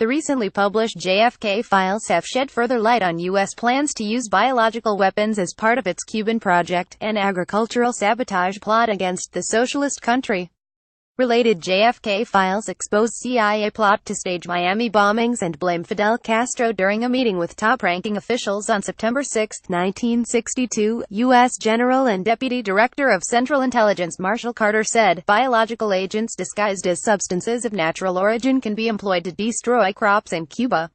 The recently published JFK files have shed further light on U.S. plans to use biological weapons as part of its Cuban Project, an agricultural sabotage plot against the socialist country. Related JFK files expose CIA plot to stage Miami bombings and blame Fidel Castro during a meeting with top-ranking officials on September 6, 1962. U.S. General and Deputy Director of Central Intelligence Marshall Carter said, biological agents disguised as substances of natural origin can be employed to destroy crops in Cuba.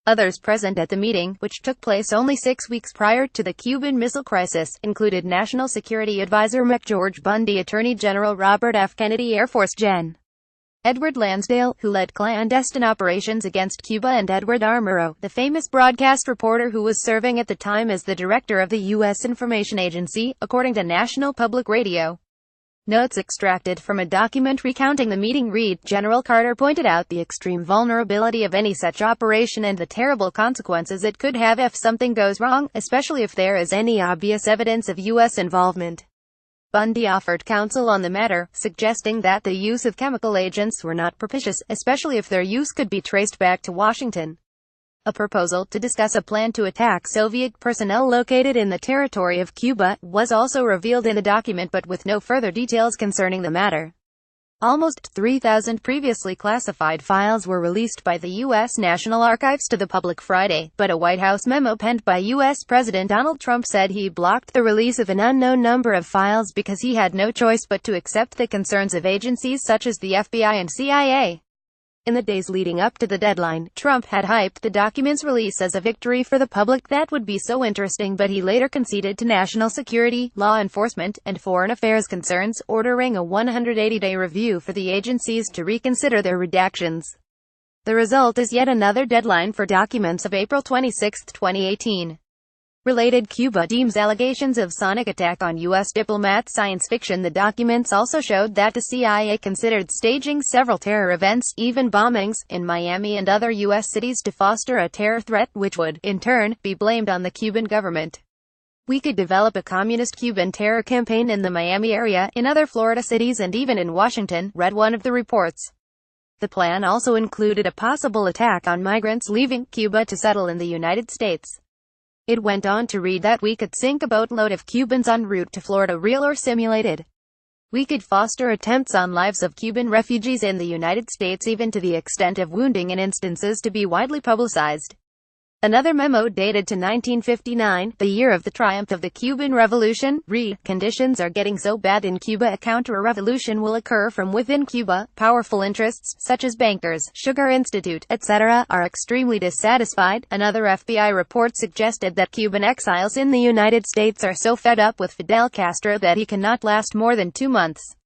Others present at the meeting, which took place only 6 weeks prior to the Cuban Missile Crisis, included National Security Advisor McGeorge Bundy, Attorney General Robert F. Kennedy, Air Force Gen. Edward Lansdale, who led clandestine operations against Cuba, and Edward R. Murrow, the famous broadcast reporter who was serving at the time as the director of the U.S. Information Agency, according to National Public Radio. Notes extracted from a document recounting the meeting read, General Carter pointed out the extreme vulnerability of any such operation and the terrible consequences it could have if something goes wrong, especially if there is any obvious evidence of U.S. involvement. Bundy offered counsel on the matter, suggesting that the use of chemical agents were not propitious, especially if their use could be traced back to Washington. A proposal to discuss a plan to attack Soviet personnel located in the territory of Cuba was also revealed in the document, but with no further details concerning the matter. Almost 3,000 previously classified files were released by the U.S. National Archives to the public Friday, but a White House memo penned by U.S. President Donald Trump said he blocked the release of an unknown number of files because he had no choice but to accept the concerns of agencies such as the FBI and CIA. In the days leading up to the deadline, Trump had hyped the document's release as a victory for the public that would be so interesting, but he later conceded to national security, law enforcement, and foreign affairs concerns, ordering a 180-day review for the agencies to reconsider their redactions. The result is yet another deadline for documents of April 26, 2018. Related, Cuba deems allegations of sonic attack on U.S. diplomats science fiction. The documents also showed that the CIA considered staging several terror events, even bombings, in Miami and other U.S. cities to foster a terror threat, which would, in turn, be blamed on the Cuban government. We could develop a communist Cuban terror campaign in the Miami area, in other Florida cities, and even in Washington, read one of the reports. The plan also included a possible attack on migrants leaving Cuba to settle in the United States. It went on to read that we could sink a boatload of Cubans en route to Florida, real or simulated. We could foster attempts on lives of Cuban refugees in the United States, even to the extent of wounding, in instances to be widely publicized. Another memo dated to 1959, the year of the triumph of the Cuban Revolution, read, conditions are getting so bad in Cuba a counter-revolution will occur from within Cuba. Powerful interests, such as bankers, Sugar Institute, etc., are extremely dissatisfied. Another FBI report suggested that Cuban exiles in the United States are so fed up with Fidel Castro that he cannot last more than 2 months.